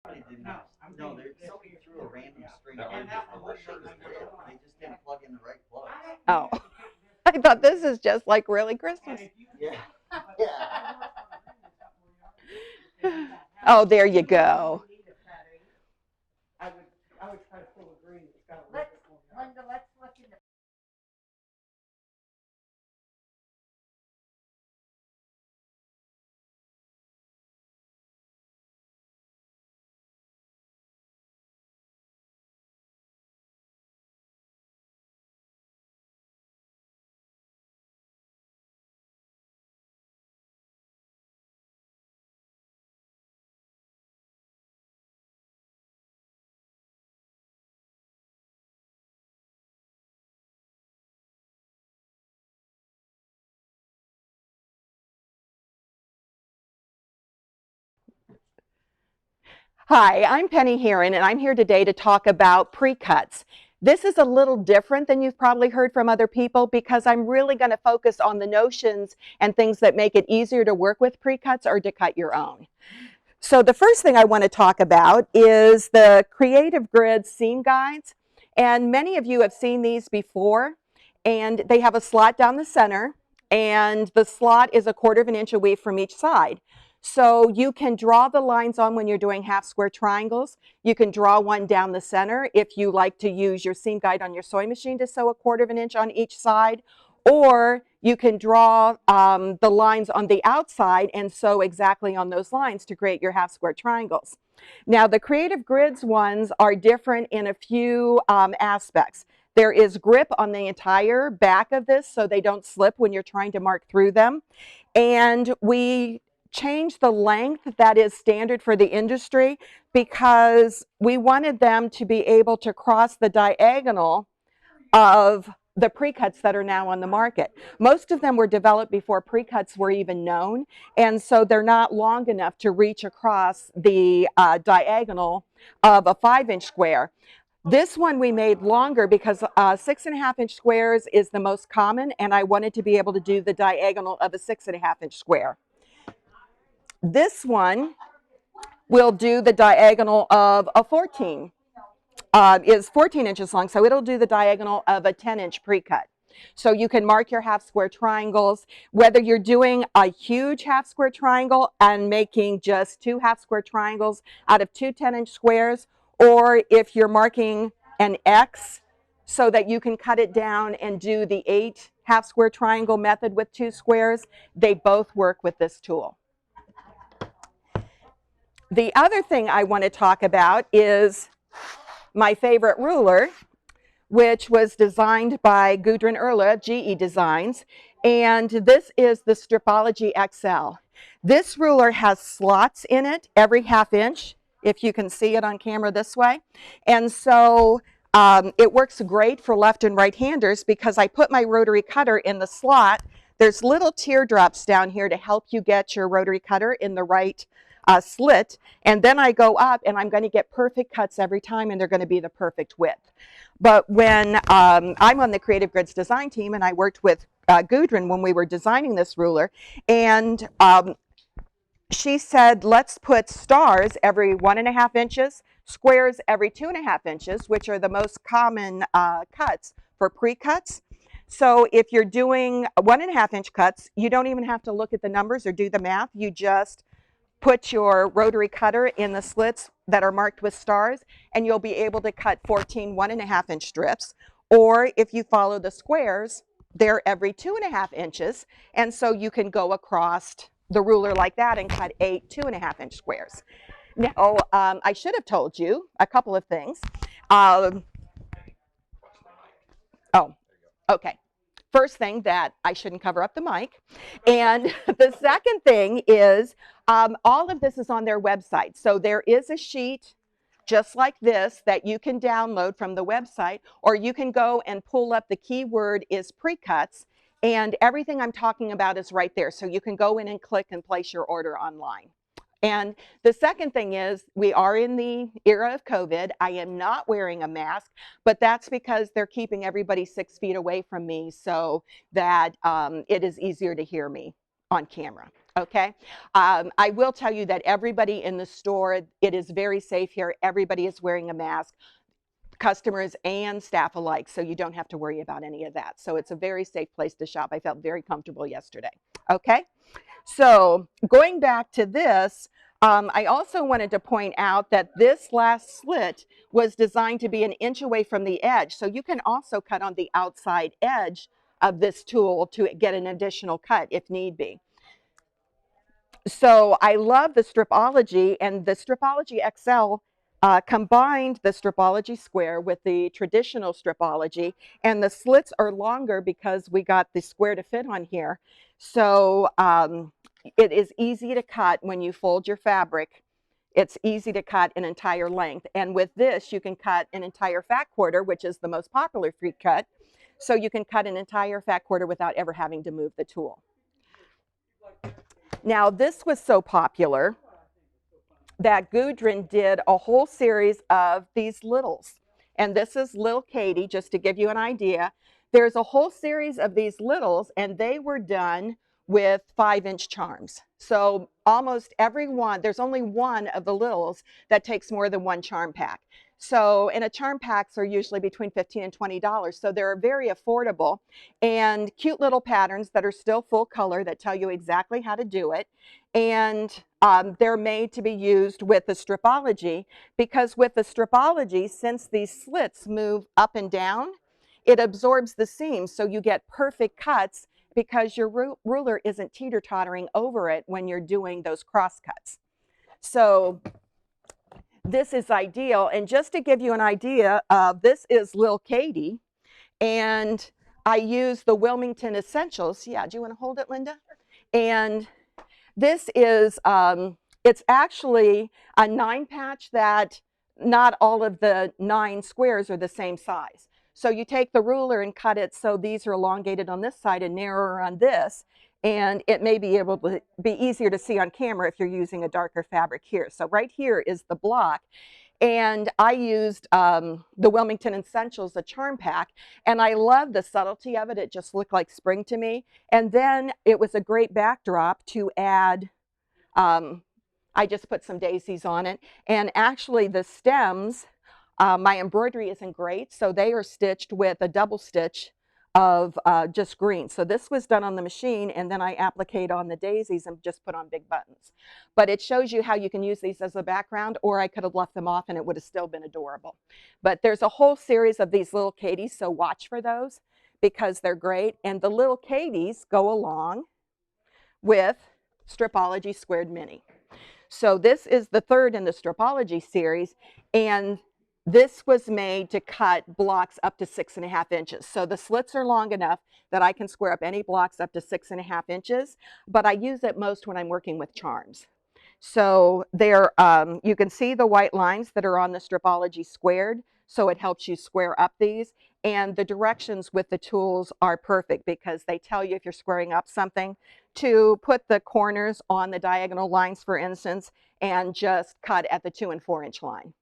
Somebody didn't. No, somebody threw a random string on just for the shirt. They just didn't plug in the right plug. Oh, I thought this is just like really Christmas. Yeah. Yeah. Oh, there you go. I would try to pull a green. Linda, let's look in the. Hi, I'm Penny Harren, and I'm here today to talk about pre-cuts. This is a little different than you've probably heard from other people because I'm really going to focus on the notions and things that make it easier to work with pre-cuts or to cut your own. So the first thing I want to talk about is the Creative Grid seam guides. And many of you have seen these before, and they have a slot down the center, and the slot is 1/4 of an inch away from each side. So you can draw the lines on when you're doing half square triangles. You can draw one down the center if you like to use your seam guide on your sewing machine to sew 1/4 of an inch on each side, or you can draw the lines on the outside and sew exactly on those lines to create your half square triangles. Now the Creative Grids ones are different in a few aspects. There is grip on the entire back of this so they don't slip when you're trying to mark through them. And we change the length that is standard for the industry because we wanted them to be able to cross the diagonal of the pre-cuts that are now on the market. Most of them were developed before pre-cuts were even known, and so they're not long enough to reach across the diagonal of a 5-inch square. This one we made longer because 6.5-inch squares is the most common, and I wanted to be able to do the diagonal of a 6.5-inch square. This one will do the diagonal of a 14, is 14 inches long, so it'll do the diagonal of a 10-inch pre-cut. So you can mark your half square triangles, whether you're doing a huge half square triangle and making just 2 half square triangles out of 2 10-inch squares, or if you're marking an X so that you can cut it down and do the 8 half square triangle method with 2 squares, they both work with this tool. The other thing I want to talk about is my favorite ruler, which was designed by Gudrun Erla, GE Designs, and this is the Stripology XL. This ruler has slots in it every 1/2 inch, if you can see it on camera this way. And so it works great for left and right handers because I put my rotary cutter in the slot. There's little teardrops down here to help you get your rotary cutter in the right slit, and then I go up and I'm going to get perfect cuts every time, and they're going to be the perfect width. But when I'm on the Creative Grids design team, and I worked with Gudrun when we were designing this ruler, and she said, let's put stars every 1.5 inches, squares every 2.5 inches, which are the most common cuts for pre-cuts. So if you're doing 1.5 inch cuts, you don't even have to look at the numbers or do the math. You just put your rotary cutter in the slits that are marked with stars, and you'll be able to cut 14 1.5 inch strips. Or if you follow the squares, they're every 2.5 inches, and so you can go across the ruler like that and cut 8 2.5 inch squares. Now, I should have told you a couple of things. Oh, okay. First thing, that I shouldn't cover up the mic. And the second thing is all of this is on their website. So there is a sheet just like this that you can download from the website, or you can go and pull up the keyword is pre-cuts, and everything I'm talking about is right there. So you can go in and click and place your order online. And the second thing is, we are in the era of COVID. I am not wearing a mask, but that's because they're keeping everybody 6 feet away from me so that it is easier to hear me on camera. Okay. I will tell you that everybody in the store, it is very safe here. Everybody is wearing a mask, customers and staff alike, so you don't have to worry about any of that. So it's a very safe place to shop. I felt very comfortable yesterday. Okay. So going back to this, I also wanted to point out that this last slit was designed to be an inch away from the edge. So you can also cut on the outside edge of this tool to get an additional cut if need be. So I love the Stripology, and the Stripology XL combined the Stripology Square with the traditional Stripology, and the slits are longer because we got the square to fit on here. So it is easy to cut when you fold your fabric. It's easy to cut an entire length, and with this you can cut an entire fat quarter, which is the most popular free cut. So you can cut an entire fat quarter without ever having to move the tool. Now, this was so popular that Gudrun did a whole series of these littles. And this is Lil Katie, just to give you an idea. There's a whole series of these littles, and they were done with 5-inch charms. So almost every one, there's only one of the littles that takes more than one charm pack. So, and a charm packs are usually between $15 and $20. So they're very affordable and cute little patterns that are still full color that tell you exactly how to do it. And they're made to be used with the Stripology, because with the Stripology, since these slits move up and down, it absorbs the seams, so you get perfect cuts because your ruler isn't teeter-tottering over it when you're doing those cross cuts. So this is ideal. And just to give you an idea, this is Lil Katie, and I use the Wilmington Essentials. Yeah, do you want to hold it, Linda? And this is, it's actually a 9-patch that not all of the 9 squares are the same size. So you take the ruler and cut it so these are elongated on this side and narrower on this, and it may be able to be easier to see on camera if you're using a darker fabric here. So right here is the block. And I used the Wilmington Essentials, the charm pack, and I love the subtlety of it. It just looked like spring to me. And then it was a great backdrop to add, I just put some daisies on it. And actually the stems, my embroidery isn't great, so they are stitched with a double stitch of just green. So this was done on the machine, and then I appliqued on the daisies and just put on big buttons. But it shows you how you can use these as a background, or I could have left them off and it would have still been adorable. But there's a whole series of these little Katies, so watch for those because they're great. And the little Katies go along with Stripology Squared Mini. So this is the third in the Stripology series, and this was made to cut blocks up to 6.5 inches. So the slits are long enough that I can square up any blocks up to 6.5 inches, but I use it most when I'm working with charms. So there, you can see the white lines that are on the Stripology Squared, so it helps you square up these. And the directions with the tools are perfect because they tell you if you're squaring up something to put the corners on the diagonal lines, for instance, and just cut at the 2 and 4 inch line.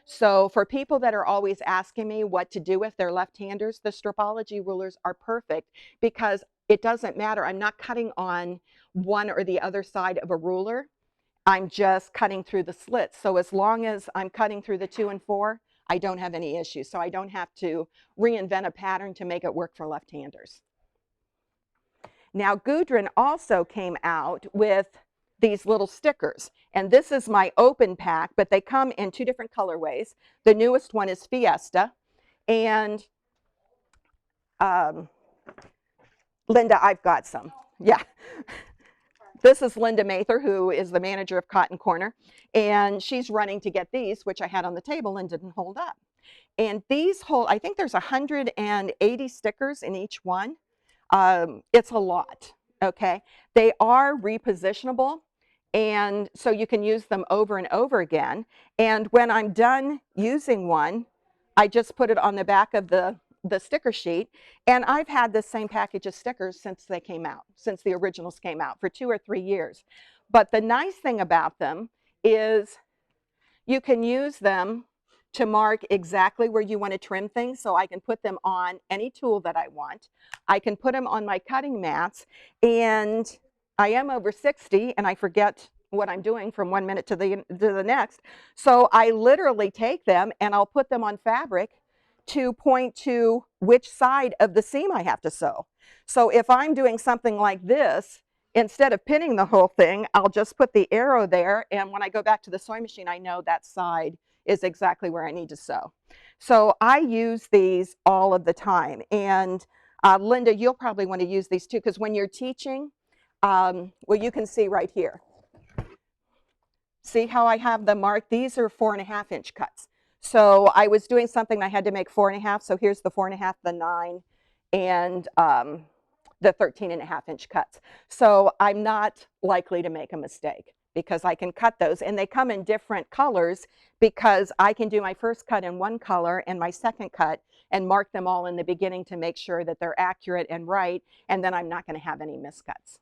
So for people that are always asking me what to do if they're left-handers, the Stripology rulers are perfect because it doesn't matter. I'm not cutting on one or the other side of a ruler. I'm just cutting through the slits. So as long as I'm cutting through the 2 and 4, I don't have any issues. So I don't have to reinvent a pattern to make it work for left-handers. Now Gudrun also came out with these little stickers, and this is my open pack, but they come in 2 different colorways. The newest one is Fiesta, and Linda, I've got some. Yeah. This is Linda Mather, who is the manager of Cotton Corner, and she's running to get these, which I had on the table and didn't hold up. And these hold, I think there's 180 stickers in each one. It's a lot, okay? They are repositionable, and so you can use them over and over again. And when I'm done using one, I just put it on the back of the sticker sheet, and I've had this same package of stickers since they came out, since the originals came out, for 2 or 3 years. But the nice thing about them is you can use them to mark exactly where you want to trim things, so I can put them on any tool that I want. I can put them on my cutting mats, and I am over 60 and I forget what I'm doing from 1 minute to the next. So I literally take them and I'll put them on fabric to point to which side of the seam I have to sew. So if I'm doing something like this, instead of pinning the whole thing, I'll just put the arrow there, and when I go back to the sewing machine, I know that side is exactly where I need to sew. So I use these all of the time. And Linda, you'll probably want to use these too, because when you're teaching, well, you can see right here. See how I have them marked? These are 4.5 inch cuts. So I was doing something, I had to make 4.5. So here's the 4.5, the 9, and the 13.5 inch cuts. So I'm not likely to make a mistake because I can cut those, and they come in different colors because I can do my first cut in one color and my second cut and mark them all in the beginning to make sure that they're accurate and right, and then I'm not going to have any miscuts.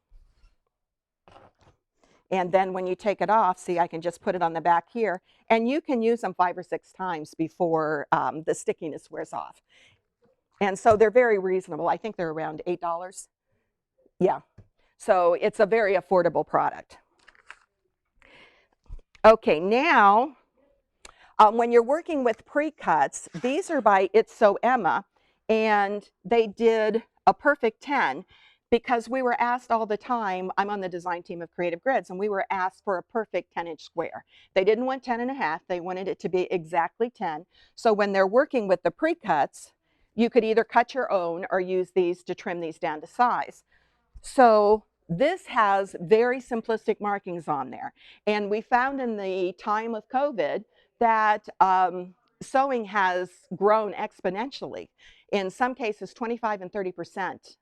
And then when you take it off, see, I can just put it on the back here, and you can use them 5 or 6 times before the stickiness wears off. And so they're very reasonable. I think they're around $8. Yeah. So it's a very affordable product. Okay, now when you're working with pre-cuts, these are by It's So Emma, and they did a perfect 10 because we were asked all the time. I'm on the design team of Creative Grids, and we were asked for a perfect 10-inch square. They didn't want 10.5. They wanted it to be exactly 10. So when they're working with the pre-cuts, you could either cut your own or use these to trim these down to size. So this has very simplistic markings on there. And we found in the time of COVID that sewing has grown exponentially. In some cases, 25 and 30%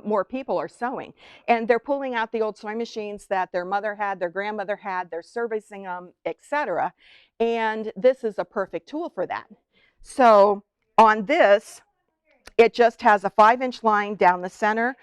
more people are sewing. And they're pulling out the old sewing machines that their mother had, their grandmother had, they're servicing them, etc. And this is a perfect tool for that. So on this, it just has a 5-inch line down the center,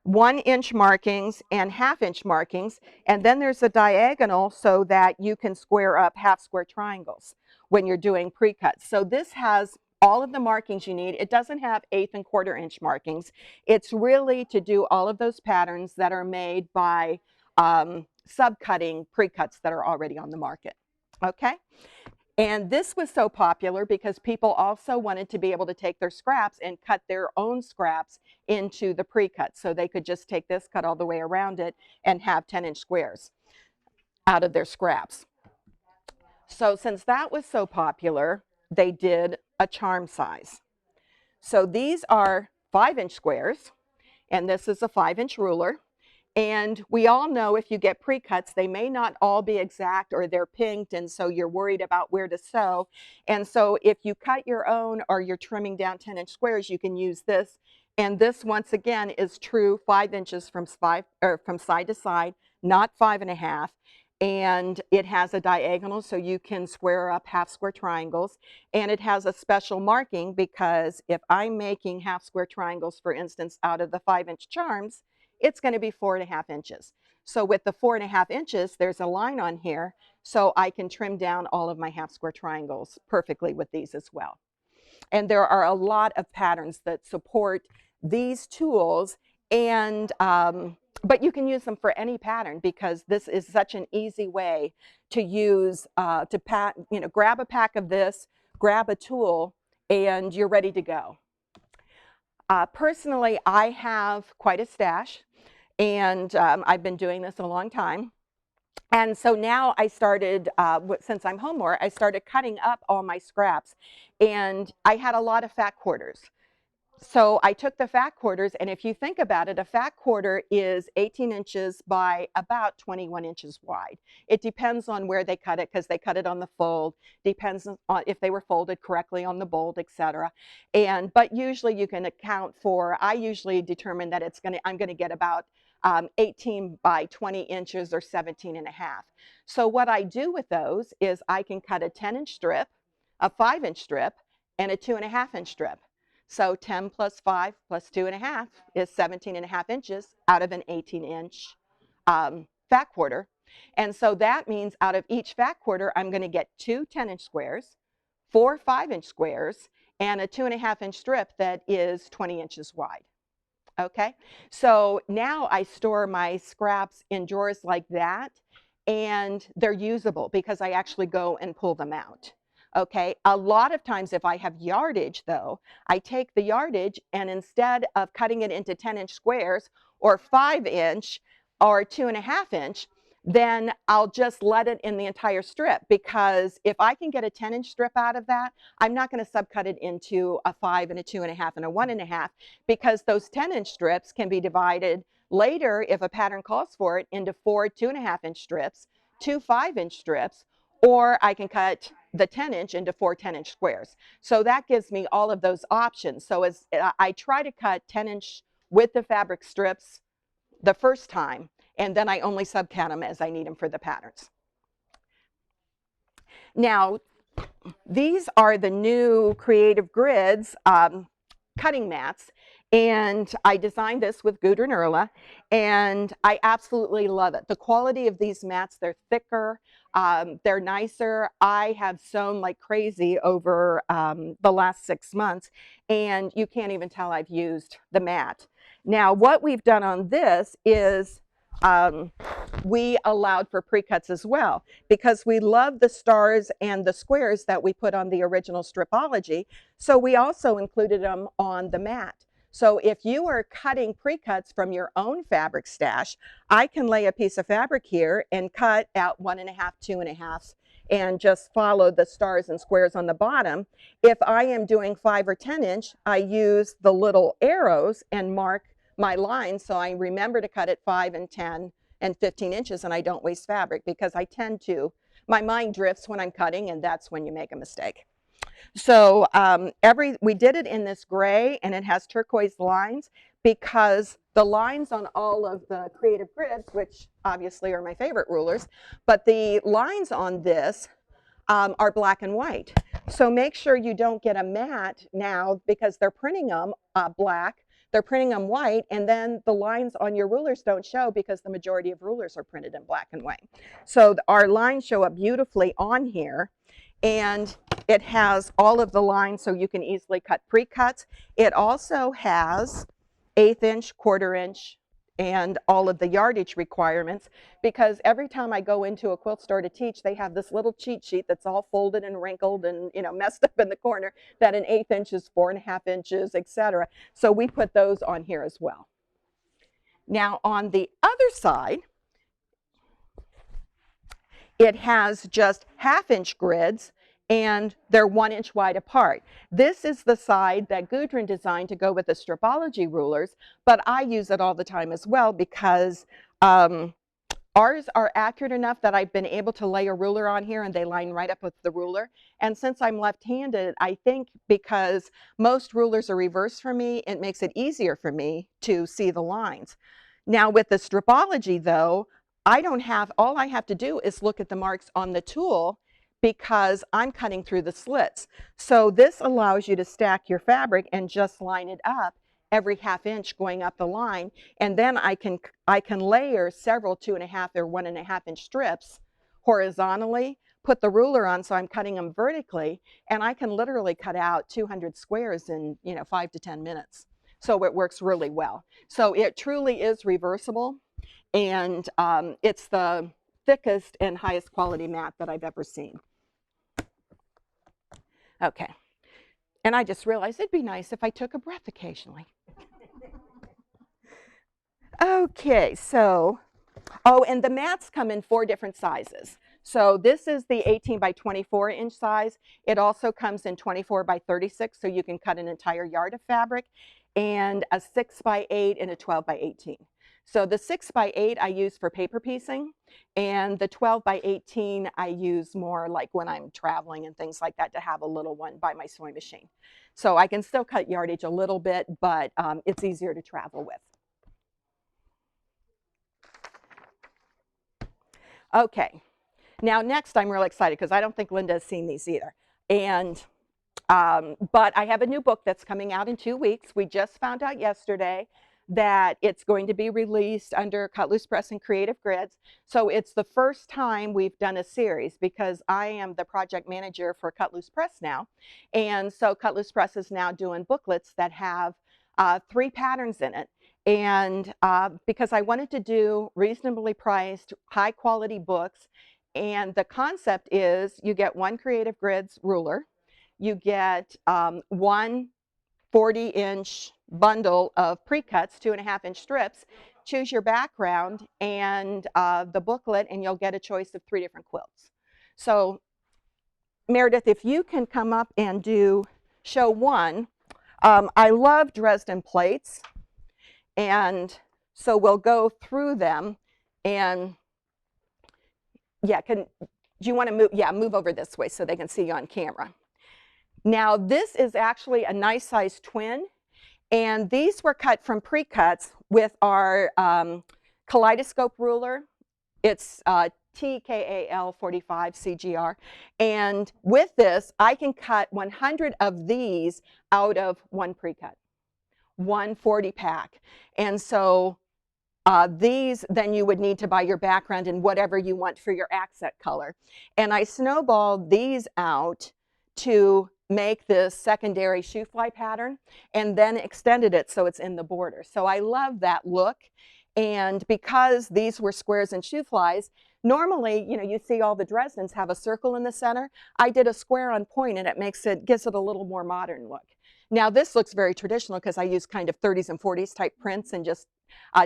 1-inch markings and 1/2-inch markings, and then there's a diagonal so that you can square up half square triangles when you're doing pre-cuts. So this has all of the markings you need. It doesn't have 1/8 and 1/4-inch markings. It's really to do all of those patterns that are made by sub-cutting pre-cuts that are already on the market. Okay? And this was so popular because people also wanted to be able to take their scraps and cut their own scraps into the pre-cut. So they could just take this, cut all the way around it, and have 10-inch squares out of their scraps. So since that was so popular, they did a charm size. So these are 5-inch squares, and this is a 5-inch ruler. And we all know if you get pre-cuts, they may not all be exact or they're pinked, and so you're worried about where to sew. And so if you cut your own or you're trimming down 10-inch squares, you can use this. And this, once again, is true 5 inches from side to side, not 5.5. And it has a diagonal so you can square up half square triangles. And it has a special marking because if I'm making half square triangles, for instance, out of the 5-inch charms, it's going to be 4.5 inches. So with the 4.5 inches, there's a line on here, so I can trim down all of my half square triangles perfectly with these as well. And there are a lot of patterns that support these tools, and but you can use them for any pattern because this is such an easy way to use grab a pack of this, grab a tool, and you're ready to go. Personally, I have quite a stash, and I've been doing this a long time. And so now I started, since I'm home more, I started cutting up all my scraps. And I had a lot of fat quarters. So I took the fat quarters, and if you think about it, a fat quarter is 18 inches by about 21 inches wide. It depends on where they cut it, because they cut it on the fold, depends on if they were folded correctly on the bolt, etc. But usually you can account for, I usually determine that I'm going to get about 18 by 20 inches or 17.5. So what I do with those is I can cut a 10-inch strip, a 5-inch strip, and a 2.5-inch strip. So 10 plus 5 plus 2.5 is 17.5 inches out of an 18-inch fat quarter. And so that means out of each fat quarter, I'm going to get 2 10-inch squares, 4 5-inch squares, and a 2.5-inch strip that is 20 inches wide. Okay, so now I store my scraps in drawers like that, and they're usable because I actually go and pull them out. Okay, a lot of times if I have yardage though, I take the yardage and instead of cutting it into 10-inch squares or 5-inch or 2.5-inch, then I'll just let it in the entire strip, because if I can get a 10-inch strip out of that, I'm not going to subcut it into a 5 and a 2.5 and a 1.5, because those 10-inch strips can be divided later, if a pattern calls for it, into 4 2.5-inch strips, 2 5-inch strips, or I can cut the 10-inch into 4 10-inch squares. So that gives me all of those options. So as I try to cut 10-inch with the fabric strips the first time, and then I only subcat them as I need them for the patterns. Now, these are the new Creative Grids cutting mats, and I designed this with Gudrun Erla, and I absolutely love it. The quality of these mats, they're thicker, they're nicer. I have sewn like crazy over the last 6 months, and you can't even tell I've used the mat. Now, what we've done on this is we allowed for pre-cuts as well, because we love the stars and the squares that we put on the original stripology. So we also included them on the mat. So if you are cutting pre-cuts from your own fabric stash, I can lay a piece of fabric here and cut out 1.5, 2.5, and just follow the stars and squares on the bottom. If I am doing 5 or 10-inch, I use the little arrows and mark my lines so I remember to cut at 5 and 10 and 15 inches, and I don't waste fabric, because I tend to, my mind drifts when I'm cutting, and that's when you make a mistake. So we did it in this gray, and it has turquoise lines, because the lines on all of the Creative Grids, which obviously are my favorite rulers, but the lines on this are black and white. So make sure you don't get a mat now, because they're printing them black, they're printing them white, and then the lines on your rulers don't show, because the majority of rulers are printed in black and white. So our lines show up beautifully on here, and it has all of the lines so you can easily cut pre-cuts. It also has 1/8 inch, 1/4 inch, and all of the yardage requirements, because every time I go into a quilt store to teach, they have this little cheat sheet that's all folded and wrinkled and, you know, messed up in the corner, that 1/8 inch is 4.5 inches, etc. So we put those on here as well. Now on the other side, it has just 1/2 inch grids, and they're 1 inch wide apart. This is the side that Gudrun designed to go with the stripology rulers, but I use it all the time as well, because ours are accurate enough that I've been able to lay a ruler on here and they line right up with the ruler. And since I'm left-handed, I think because most rulers are reversed for me, it makes it easier for me to see the lines. Now with the stripology though, all I have to do is look at the marks on the tool, because I'm cutting through the slits. So this allows you to stack your fabric and just line it up every 1/2 inch going up the line, and then I can layer several 2.5 or 1.5 inch strips horizontally, put the ruler on so I'm cutting them vertically, and I can literally cut out 200 squares in 5 to 10 minutes. So it works really well. So it truly is reversible, and it's the thickest and highest quality mat that I've ever seen. Okay, and I just realized it'd be nice if I took a breath occasionally. Okay, so, and the mats come in 4 different sizes. So this is the 18 by 24 inch size. It also comes in 24 by 36, so you can cut an entire yard of fabric, and a 6 by 8 and a 12 by 18. So the 6 by 8 I use for paper piecing, and the 12 by 18 I use more like when I'm traveling and things like that, to have a little one by my sewing machine. So I can still cut yardage a little bit, but it's easier to travel with. Okay, now next I'm really excited, because I don't think Linda has seen these either. And but I have a new book that's coming out in 2 weeks. We just found out yesterday that it's going to be released under Cut Loose Press and Creative Grids. So it's the first time we've done a series, because I am the project manager for Cut Loose Press now. And so Cut Loose Press is now doing booklets that have 3 patterns in it. And because I wanted to do reasonably priced, high quality books. And the concept is you get one Creative Grids ruler, you get one 40-inch bundle of pre-cuts, 2.5-inch strips, choose your background and the booklet, and you'll get a choice of 3 different quilts. So Meredith, if you can come up and show one. I love Dresden plates, and so we'll go through them. And yeah, do you want to move? Yeah, move over this way so they can see you on camera. Now this is actually a nice size twin, and these were cut from pre-cuts with our kaleidoscope ruler. It's TKAL 45 CGR, and with this I can cut 100 of these out of one pre-cut, 140 pack. And so these then you would need to buy your background and whatever you want for your accent color. And I snowballed these out to make this secondary shoe fly pattern and then extended it so it's in the border. So I love that look. And because these were squares and shoe flies, normally, you know, you see all the Dresdens have a circle in the center. I did a square on point, and it gives it a little more modern look. Now this looks very traditional because I used kind of 30s and 40s type prints and just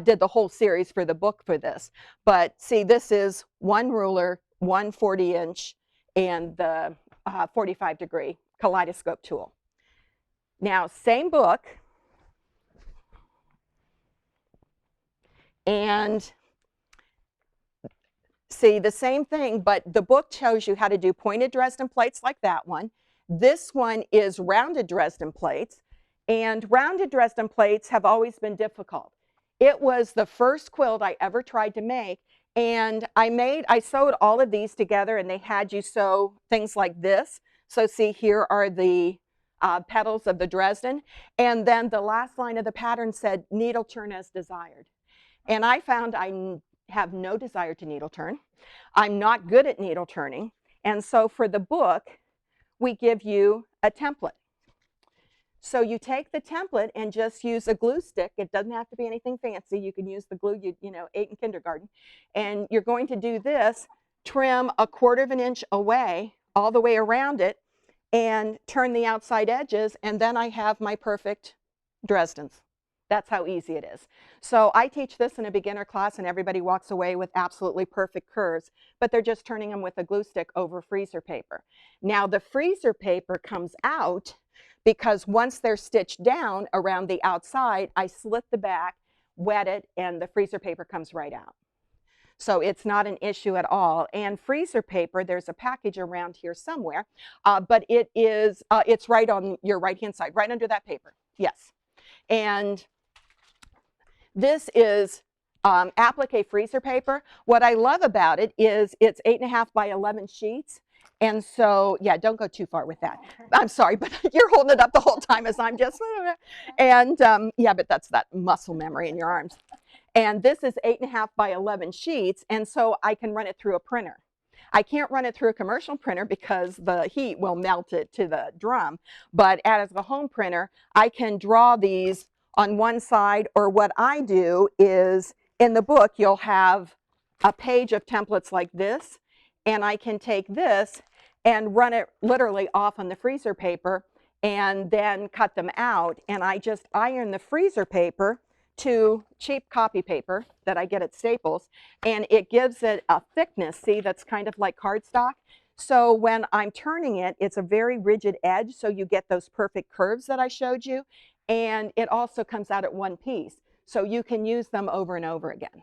did the whole series for the book for this. But see, this is one ruler, one 40-inch, and the 45-degree kaleidoscope tool. Now, same book. And see, the same thing, but the book shows you how to do pointed Dresden plates like that one. This one is rounded Dresden plates, and rounded Dresden plates have always been difficult. It was the first quilt I ever tried to make, and I sewed all of these together, and they had you sew things like this. So see, here are the petals of the Dresden, and then the last line of the pattern said needle turn as desired. And I found I have no desire to needle turn. I'm not good at needle turning. And so for the book, we give you a template. So you take the template and just use a glue stick. It doesn't have to be anything fancy. You can use the glue you know, ate in kindergarten. And you're going to do this, trim 1/4 of an inch away, all the way around it, and turn the outside edges, and then I have my perfect Dresdens. That's how easy it is. So I teach this in a beginner class, and everybody walks away with absolutely perfect curves, but they're just turning them with a glue stick over freezer paper. Now the freezer paper comes out because once they're stitched down around the outside, I slit the back, wet it, and the freezer paper comes right out. So it's not an issue at all. And freezer paper, there's a package around here somewhere, but it's right on your right-hand side, right under that paper. Yes. And this is applique freezer paper. What I love about it is it's 8.5 by 11 sheets. And so, yeah, don't go too far with that. I'm sorry, but you're holding it up the whole time as I'm just, and yeah, but that's that muscle memory in your arms. And this is 8.5 by 11 sheets, and so I can run it through a printer. I can't run it through a commercial printer because the heat will melt it to the drum, but as a home printer, I can draw these on one side, or what I do is, in the book, you'll have a page of templates like this, and I can take this and run it literally off on the freezer paper and then cut them out, and I just iron the freezer paper to cheap copy paper that I get at Staples, and it gives it a thickness, see, that's kind of like cardstock. So when I'm turning it, it's a very rigid edge, so you get those perfect curves that I showed you, and it also comes out at one piece, so you can use them over and over again.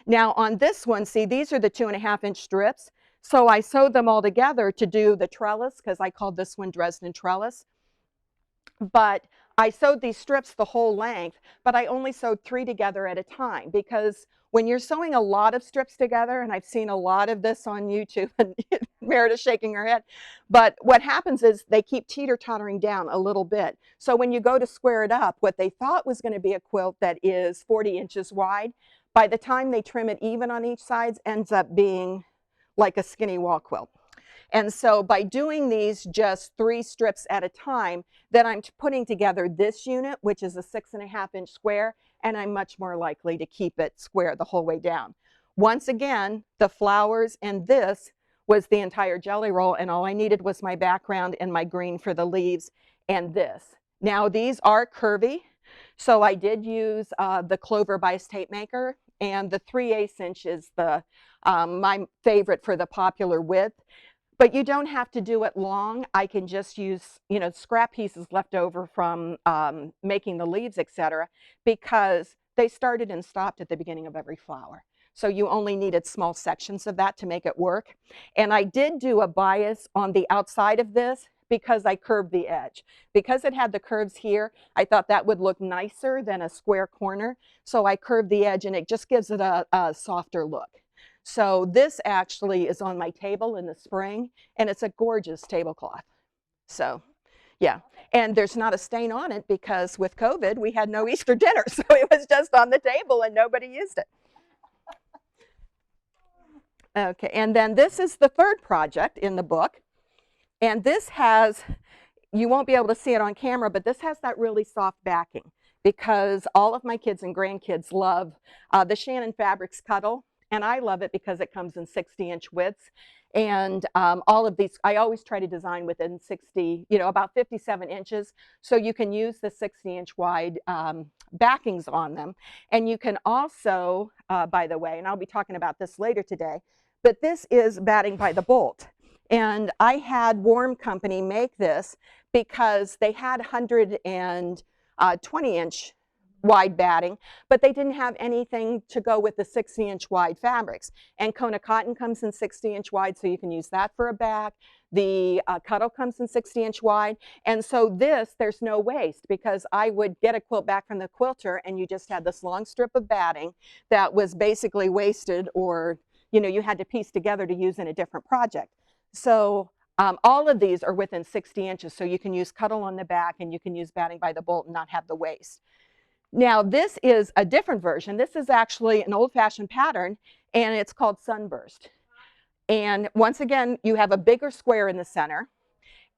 Now on this one, see, these are the 2.5-inch strips, so I sewed them all together to do the trellis, because I called this one Dresden Trellis. But I sewed these strips the whole length, but I only sewed 3 together at a time, because when you're sewing a lot of strips together, and I've seen a lot of this on YouTube, and Meredith's shaking her head, but what happens is they keep teeter-tottering down a little bit. So when you go to square it up, what they thought was going to be a quilt that is 40 inches wide, by the time they trim it even on each side, ends up being like a skinny wall quilt. And so by doing these just 3 strips at a time, then I'm putting together this unit, which is a 6.5-inch square, and I'm much more likely to keep it square the whole way down. Once again, the flowers and this was the entire jelly roll, and all I needed was my background and my green for the leaves and this. Now these are curvy, so I did use the Clover Bias Tape Maker, and the 3/8 inch is my favorite for the popular width. But you don't have to do it long. I can just use, scrap pieces left over from making the leaves, etc., because they started and stopped at the beginning of every flower. So you only needed small sections of that to make it work. And I did do a bias on the outside of this because I curved the edge. Because it had the curves here, I thought that would look nicer than a square corner. So I curved the edge, and it just gives it a softer look. So this actually is on my table in the spring, and it's a gorgeous tablecloth. So yeah, and there's not a stain on it because with COVID, we had no Easter dinner. So it was just on the table and nobody used it. Okay, and then this is the third project in the book. And this has, you won't be able to see it on camera, but this has that really soft backing because all of my kids and grandkids love the Shannon Fabrics Cuddle. And I love it because it comes in 60-inch widths. And all of these, I always try to design within 60, about 57 inches. So you can use the 60-inch wide backings on them. And you can also, by the way, and I'll be talking about this later today, but this is batting by the bolt. And I had Warm Company make this because they had 120-inch wide batting, but they didn't have anything to go with the 60-inch wide fabrics. And Kona Cotton comes in 60-inch wide, so you can use that for a back. The Cuddle comes in 60-inch wide. And so this, there's no waste because I would get a quilt back from the quilter and you just had this long strip of batting that was basically wasted or, you had to piece together to use in a different project. So all of these are within 60 inches, so you can use Cuddle on the back and you can use batting by the bolt and not have the waste. Now this is a different version. This is actually an old-fashioned pattern and it's called Sunburst. And once again, you have a bigger square in the center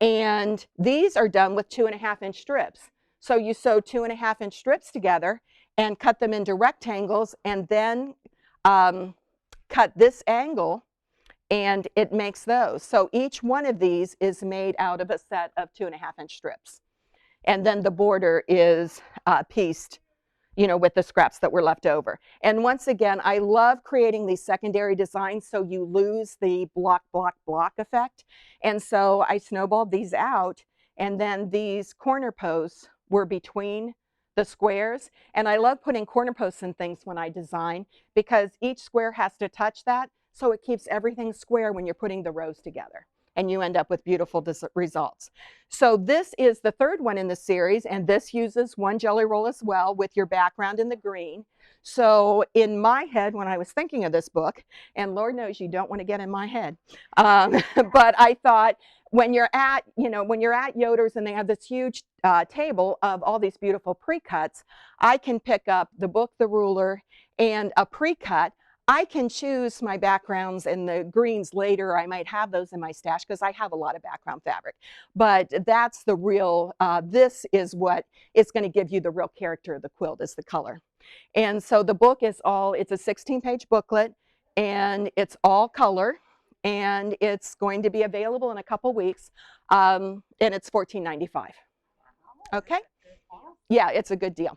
and these are done with 2.5-inch strips. So you sew 2.5-inch strips together and cut them into rectangles and then cut this angle and it makes those. So each one of these is made out of a set of 2.5-inch strips. And then the border is pieced, with the scraps that were left over. And once again, I love creating these secondary designs so you lose the block, block, block effect. And so I snowballed these out, and then these corner posts were between the squares. And I love putting corner posts and things when I design because each square has to touch that, so it keeps everything square when you're putting the rows together. And you end up with beautiful results. So this is the third one in the series, and this uses one jelly roll as well with your background in the green. So in my head, when I was thinking of this book, and Lord knows you don't want to get in my head, but I thought when you're at, Yoder's and they have this huge table of all these beautiful pre-cuts, I can pick up the book, the ruler, and a pre-cut. I can choose my backgrounds and the greens later. I might have those in my stash because I have a lot of background fabric. But that's the real, this is what is going to give you the real character of the quilt is the color. And so the book is it's a 16-page booklet and it's all color and it's going to be available in a couple weeks and it's $14.95. Okay? Yeah, it's a good deal.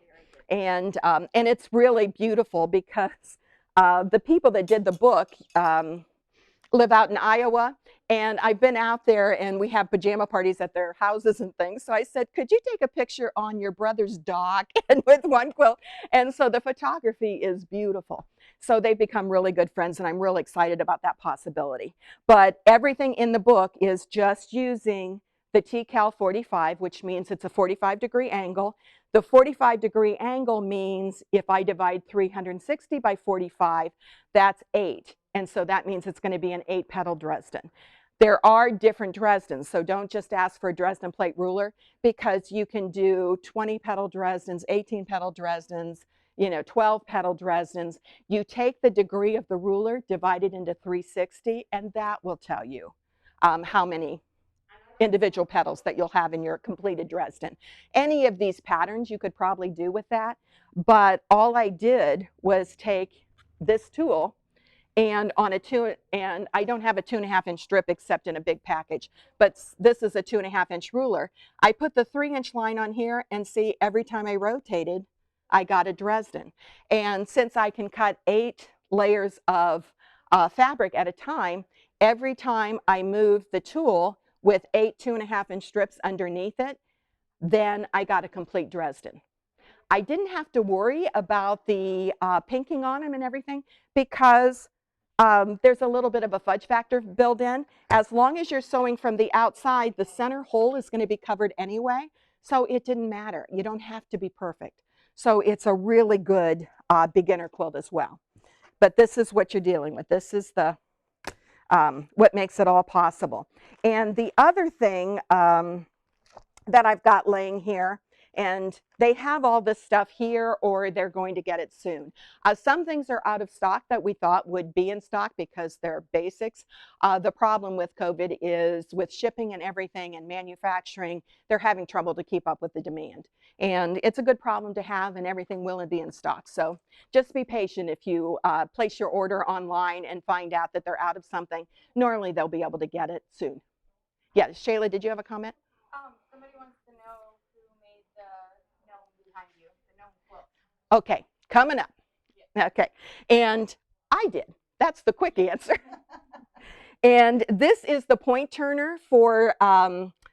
And it's really beautiful because the people that did the book live out in Iowa, and I've been out there and we have pajama parties at their houses and things. So I said, could you take a picture on your brother's dock and with one quilt? And so the photography is beautiful. So they've become really good friends and I'm really excited about that possibility. But everything in the book is just using the TCal 45, which means it's a 45-degree angle. The 45-degree angle means if I divide 360 by 45, that's 8. And so that means it's going to be an 8-petal Dresden. There are different Dresdens, so don't just ask for a Dresden plate ruler because you can do 20-petal Dresdens, 18-petal Dresdens, 12-petal Dresdens. You take the degree of the ruler, divide it into 360, and that will tell you how many individual petals that you'll have in your completed Dresden. Any of these patterns you could probably do with that, but all I did was take this tool and and I don't have a 2.5-inch strip except in a big package, but this is a 2.5-inch ruler. I put the 3-inch line on here, and see, every time I rotated, I got a Dresden. And since I can cut 8 layers of fabric at a time, every time I move the tool with 8 2.5-inch strips underneath it, then I got a complete Dresden. I didn't have to worry about the pinking on them and everything, because there's a little bit of a fudge factor built in. As long as you're sewing from the outside, the center hole is going to be covered anyway, so it didn't matter. You don't have to be perfect. So it's a really good beginner quilt as well. But this is what you're dealing with. This is the what makes it all possible. And the other thing that I've got laying here, and they have all this stuff here, or they're going to get it soon. Some things are out of stock that we thought would be in stock because they're basics. The problem with COVID is with shipping and everything and manufacturing, they're having trouble to keep up with the demand. And it's a good problem to have, and everything will be in stock. So just be patient if you place your order online and find out that they're out of something. Normally they'll be able to get it soon. Yeah, Shayla, did you have a comment? Somebody wants to know who made the gnome behind you, the gnome quilt. Okay, coming up. Okay, and I did. That's the quick answer. And this is the point turner for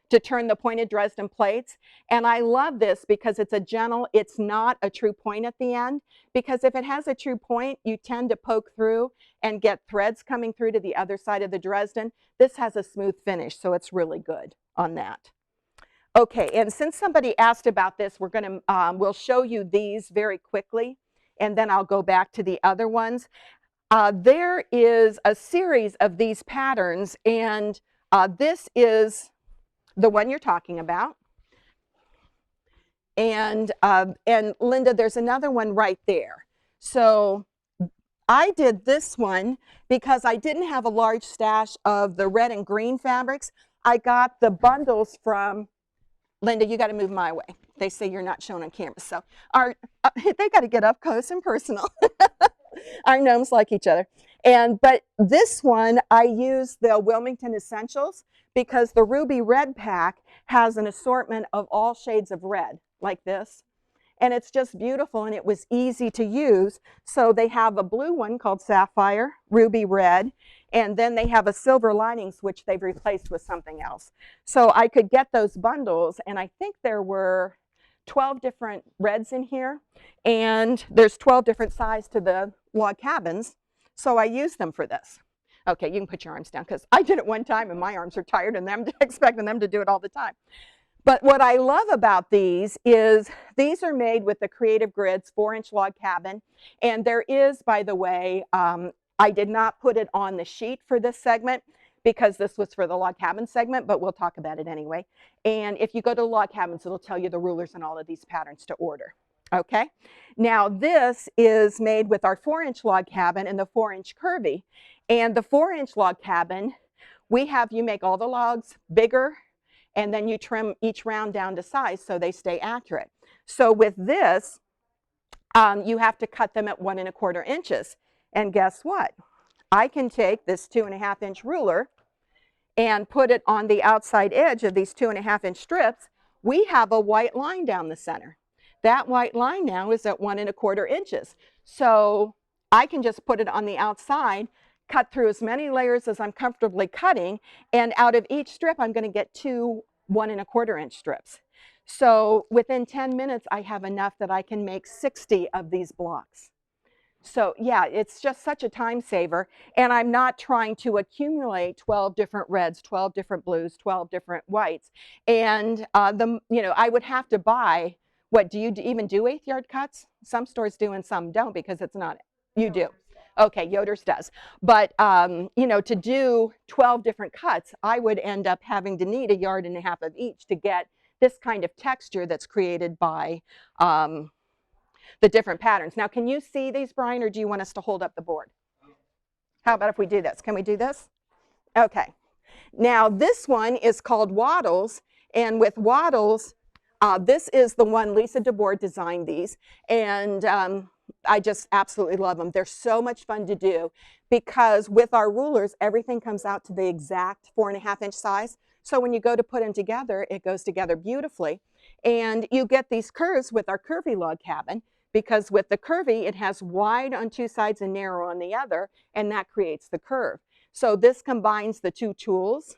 to turn the pointed Dresden plates. And I love this because it's a gentle, it's not a true point at the end, because if it has a true point, you tend to poke through and get threads coming through to the other side of the Dresden. This has a smooth finish, so it's really good on that. Okay, and since somebody asked about this, we'll show you these very quickly, and then I'll go back to the other ones. There is a series of these patterns, and this is the one you're talking about. And Linda, there's another one right there. So I did this one because I didn't have a large stash of the red and green fabrics. I got the bundles from, Linda, you got to move my way. They say you're not shown on camera. So they got to get up close and personal. Our gnomes like each other. But this one, I used the Wilmington Essentials because the Ruby Red pack has an assortment of all shades of red, like this. And it's just beautiful, and it was easy to use. So they have a blue one called Sapphire, Ruby Red, and then they have a silver linings, which they've replaced with something else. So I could get those bundles, and I think there were 12 different reds in here, and there's 12 different sizes to the log cabins, so I used them for this. Okay, you can put your arms down, because I did it one time and my arms are tired, and I'm expecting them to do it all the time. But what I love about these is these are made with the Creative Grids 4-inch log cabin, and there is, by the way, I did not put it on the sheet for this segment because this was for the log cabin segment, but we'll talk about it anyway. And if you go to log cabins, it'll tell you the rulers and all of these patterns to order. Okay, now this is made with our 4-inch log cabin and the 4-inch curvy. And the 4-inch log cabin, you make all the logs bigger, and then you trim each round down to size so they stay accurate. So with this, you have to cut them at 1 1/4 inches. And guess what? I can take this 2.5-inch ruler and put it on the outside edge of these 2.5-inch strips. We have a white line down the center. That white line now is at 1 1/4 inches. So I can just put it on the outside, cut through as many layers as I'm comfortably cutting, and out of each strip, I'm going to get 2 1 1/4 inch strips. So within 10 minutes, I have enough that I can make 60 of these blocks. So yeah, it's just such a time saver, and I'm not trying to accumulate 12 different reds, 12 different blues, 12 different whites. And I would have to buy, what, do you even do 1/8 yard cuts? Some stores do and some don't, because it's not, you do. Okay, Yoder's does. But, to do 12 different cuts, I would end up having to need 1.5 yards of each to get this kind of texture that's created by the different patterns. Now, can you see these, Brian, or do you want us to hold up the board? How about if we do this? Can we do this? Okay. Now this one is called Waddles, and with Waddles, this is the one Lisa DeBoer designed these, and I just absolutely love them. They're so much fun to do because with our rulers, everything comes out to the exact 4.5-inch size. So when you go to put them together, it goes together beautifully. And you get these curves with our curvy log cabin because with the curvy, it has wide on two sides and narrow on the other, and that creates the curve. So this combines the two tools.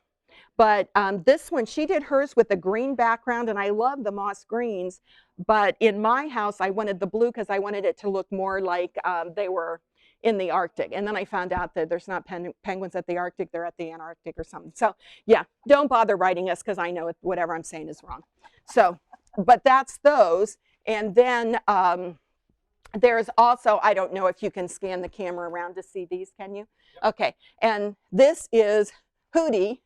But this one, she did hers with a green background, and I love the moss greens. But in my house, I wanted the blue because I wanted it to look more like they were in the Arctic. And then I found out that there's not penguins at the Arctic, they're at the Antarctic or something. So yeah, don't bother writing us because I know whatever I'm saying is wrong. So, but that's those. And then there's also, I don't know if you can scan the camera around to see these, can you? Okay, and this is Hootie,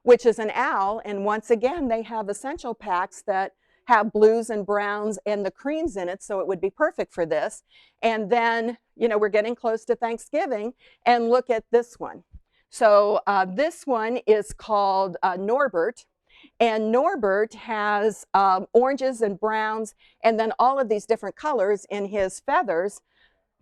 which is an owl, and once again, they have essential packs that have blues and browns and the creams in it, so it would be perfect for this. And then, you know, we're getting close to Thanksgiving, and look at this one. So this one is called Norbert, and Norbert has oranges and browns, and then all of these different colors in his feathers.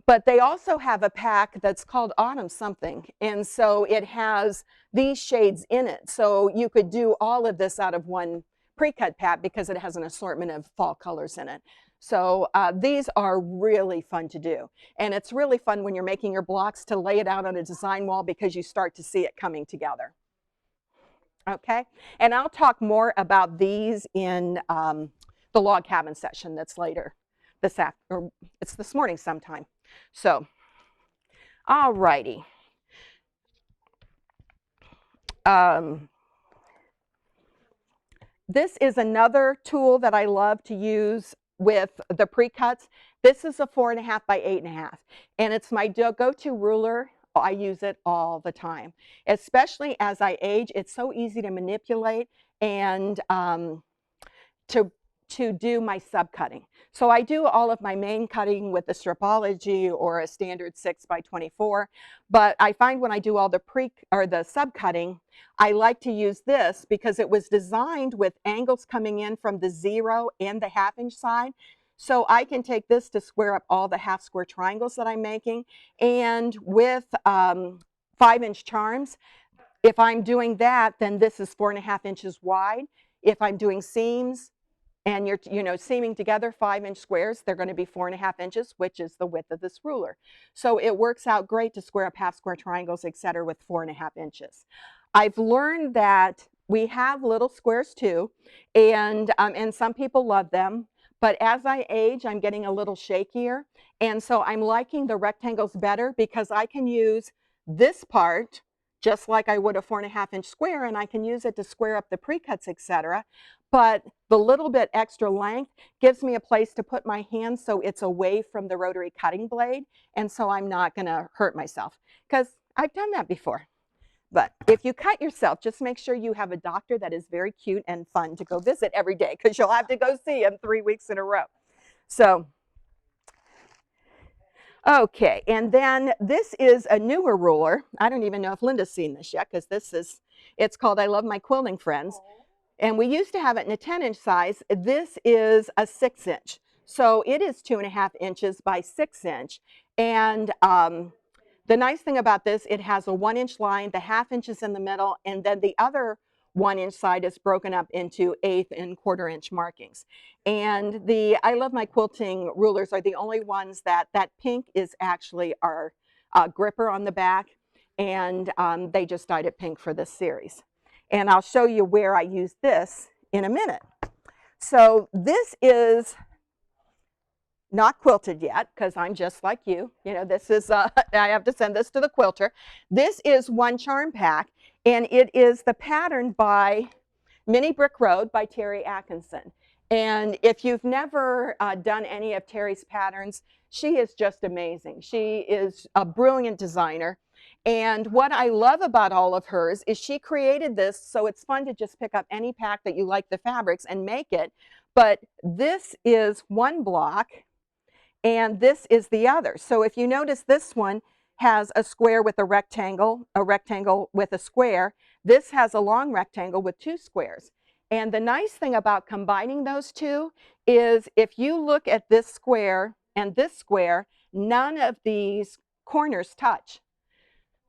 But they also have a pack that's called Autumn something. And so it has these shades in it. So you could do all of this out of one pre-cut pack because it has an assortment of fall colors in it. So these are really fun to do. And it's really fun when you're making your blocks to lay it out on a design wall because you start to see it coming together. Okay, and I'll talk more about these in the log cabin session that's later it's this morning sometime. So, all righty. This is another tool that I love to use with the pre-cuts. This is a 4.5 by 8.5, and it's my go-to ruler. I use it all the time, especially as I age. It's so easy to manipulate and to do my sub-cutting. So I do all of my main cutting with a Stripology or a standard 6 by 24, but I find when I do all the sub-cutting, I like to use this because it was designed with angles coming in from the 0 and the 1/2-inch side. So I can take this to square up all the half square triangles that I'm making. And with 5-inch charms, if I'm doing that, then this is 4.5 inches wide. If I'm doing seams, and you're, seaming together 5-inch squares, they're going to be 4.5 inches, which is the width of this ruler. So it works out great to square up half square triangles, etc., with 4.5 inches. I've learned that we have little squares too, and some people love them. But as I age, I'm getting a little shakier, and so I'm liking the rectangles better because I can use this part just like I would a 4.5-inch square, and I can use it to square up the pre-cuts, etc. But the little bit extra length gives me a place to put my hand so it's away from the rotary cutting blade, and so I'm not going to hurt myself because I've done that before. But if you cut yourself, just make sure you have a doctor that is very cute and fun to go visit every day because you'll have to go see him 3 weeks in a row. So, okay, and then this is a newer ruler. I don't even know if Linda's seen this yet because it's called I Love My Quilting Friends. And we used to have it in a 10-inch size. This is a 6-inch. So it is 2.5 inches by 6 inch. And the nice thing about this, it has a 1-inch line, the 1/2 inches in the middle, and then the other 1-inch side is broken up into 1/8 and 1/4 inch markings. And the I Love My Quilting rulers are the only ones that pink is actually our gripper on the back. And they just dyed it pink for this series. And I'll show you where I use this in a minute. So this is not quilted yet because I'm just like you. This is, I have to send this to the quilter. This is one charm pack, and it is the pattern by Mini Brick Road by Terry Atkinson. And if you've never done any of Terry's patterns, she is just amazing. She is a brilliant designer. And what I love about all of hers is she created this so it's fun to just pick up any pack that you like the fabrics and make it. But this is one block and this is the other. So if you notice, this one has a square with a rectangle with a square. This has a long rectangle with 2 squares. And the nice thing about combining those two is if you look at this square and this square, none of these corners touch.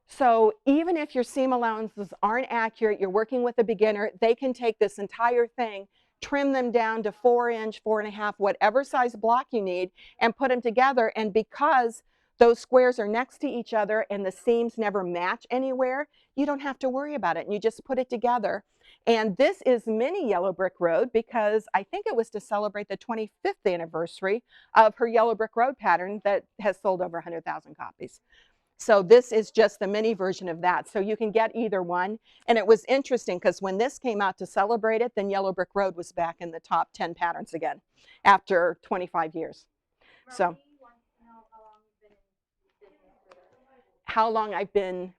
So even if your seam allowances aren't accurate, you're working with a beginner, they can take this entire thing, trim them down to 4-inch, 4.5, whatever size block you need, and put them together. And because those squares are next to each other and the seams never match anywhere, you don't have to worry about it. And you just put it together. And this is mini Yellow Brick Road because I think it was to celebrate the 25th anniversary of her Yellow Brick Road pattern that has sold over 100,000 copies. So this is just the mini version of that. So you can get either one. And it was interesting because when this came out to celebrate it, then Yellow Brick Road was back in the top 10 patterns again after 25 years. So Roughly wants to know how long you've been in business for how long I've been in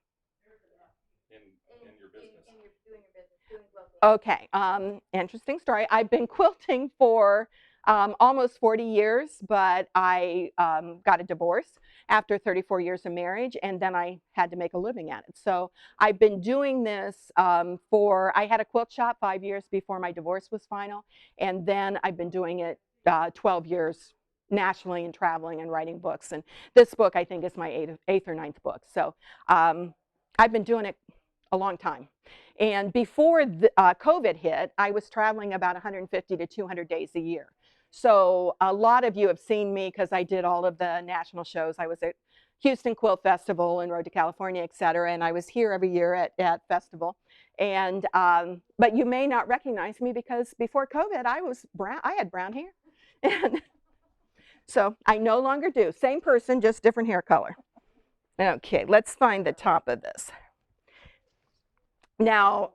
your business. doing your business, doing quilting. okay. Interesting story. I've been quilting for almost 40 years, but I got a divorce after 34 years of marriage, and then I had to make a living at it. So I've been doing this I had a quilt shop 5 years before my divorce was final, and then I've been doing it 12 years nationally and traveling and writing books. And this book, I think, is my eighth or ninth book. So I've been doing it a long time. And before COVID hit, I was traveling about 150 to 200 days a year. So a lot of you have seen me because I did all of the national shows. I was at Houston Quilt Festival and Road to California, et cetera, and I was here every year at Festival. And but you may not recognize me because before COVID, I had brown hair. And so I no longer do. Same person, just different hair color. Okay, let's find the top of this. Now,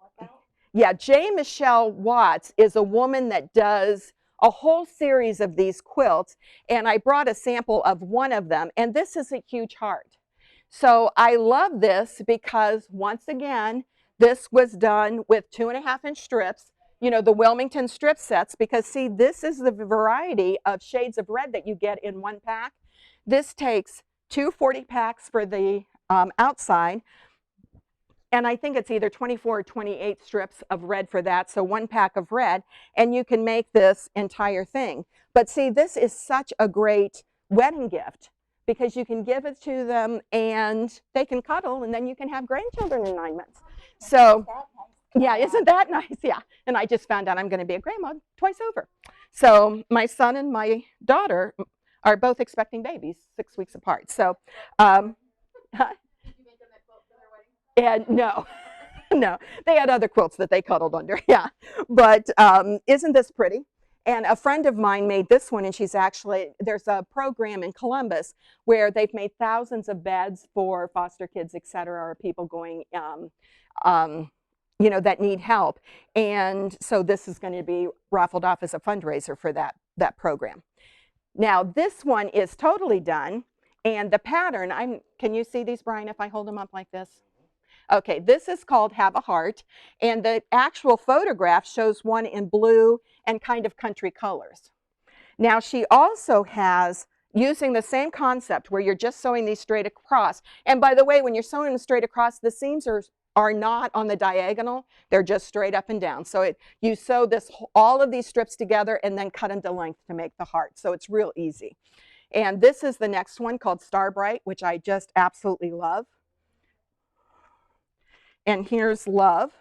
yeah, J. Michelle Watts is a woman that does a whole series of these quilts, and I brought a sample of one of them, and this is a huge heart. So I love this because, once again, this was done with 2.5-inch strips, you know, the Wilmington strip sets, because see, this is the variety of shades of red that you get in one pack. This takes 2 40 packs for the outside, and I think it's either 24 or 28 strips of red for that, so 1 pack of red, and you can make this entire thing. But see, this is such a great wedding gift because you can give it to them and they can cuddle, and then you can have grandchildren in 9 months. So, yeah, isn't that nice? Yeah, and I just found out I'm going to be a grandma twice over. So my son and my daughter are both expecting babies 6 weeks apart. So, and no, no, they had other quilts that they cuddled under, yeah. But isn't this pretty? And a friend of mine made this one, and there's a program in Columbus where they've made thousands of beds for foster kids, et cetera, or people going, you know, that need help. And so this is going to be raffled off as a fundraiser for that program. Now, this one is totally done, and the pattern, can you see these, Brian, if I hold them up like this? Okay, this is called Have a Heart, and the actual photograph shows one in blue and kind of country colors. Now, she also has, using the same concept where you're just sewing these straight across, and by the way, when you're sewing them straight across, the seams are not on the diagonal, they're just straight up and down. So you sew all of these strips together and then cut them to length to make the heart, so it's real easy. And this is the next one called Star Bright, which I just absolutely love. And here's Love.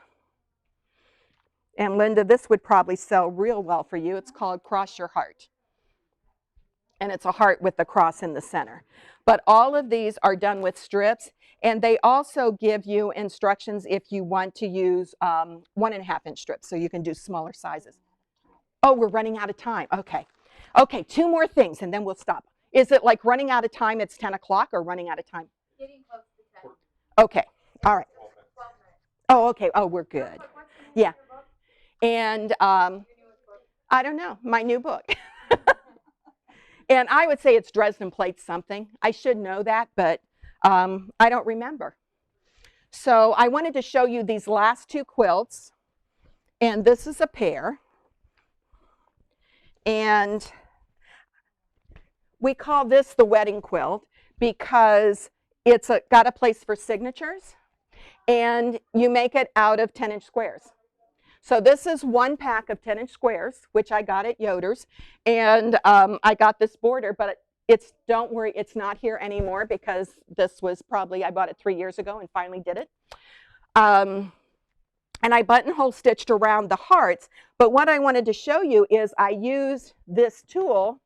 And Linda, this would probably sell real well for you. It's called Cross Your Heart. And it's a heart with the cross in the center. But all of these are done with strips, and they also give you instructions if you want to use 1.5-inch strips, so you can do smaller sizes. Oh, we're running out of time. Okay. Okay, 2 more things, and then we'll stop. Is it like running out of time, it's 10 o'clock, or running out of time? Getting close to 10. Okay, all right. 12 minutes. Oh, okay. Oh, we're good. What's the name Yeah. of your book? And Your newest book? I don't know, my new book. And I would say it's Dresden Plate something. I should know that, but I don't remember. So I wanted to show you these last 2 quilts. And this is a pair. And we call this the wedding quilt because it's got a place for signatures, and you make it out of 10-inch squares. So this is one pack of 10-inch squares, which I got at Yoder's, and I got this border, but don't worry, it's not here anymore because this was probably, I bought it 3 years ago and finally did it. And I buttonhole stitched around the hearts, but what I wanted to show you is I used this tool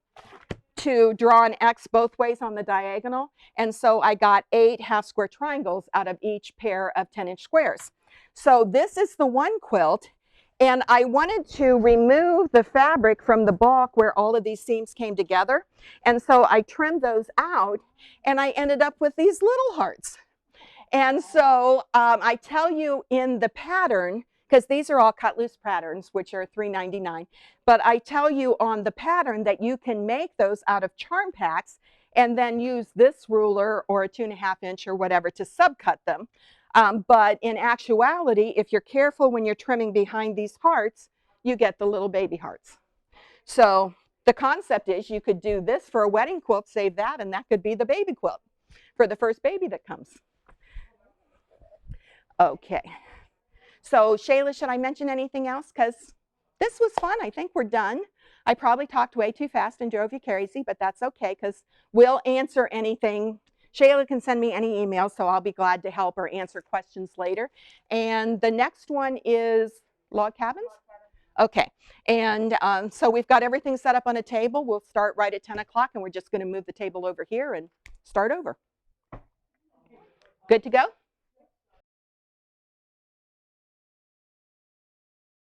to draw an X both ways on the diagonal, and so I got 8 half-square triangles out of each pair of 10-inch squares. So this is the one quilt, and I wanted to remove the fabric from the balk where all of these seams came together, and so I trimmed those out, and I ended up with these little hearts. And so I tell you in the pattern, because these are all cut loose patterns, which are $3.99, but I tell you on the pattern that you can make those out of charm packs and then use this ruler or a 2.5-inch or whatever to subcut them. But in actuality, if you're careful when you're trimming behind these hearts, you get the little baby hearts. So the concept is you could do this for a wedding quilt, save that, and that could be the baby quilt for the first baby that comes. Okay. So Shayla, should I mention anything else? Because this was fun. I think we're done. I probably talked way too fast and drove you crazy, but that's okay because we'll answer anything. Shayla can send me any emails, so I'll be glad to help or answer questions later. And the next one is log cabins? Okay. And so we've got everything set up on a table. We'll start right at 10 o'clock, and we're just going to move the table over here and start over. Good to go?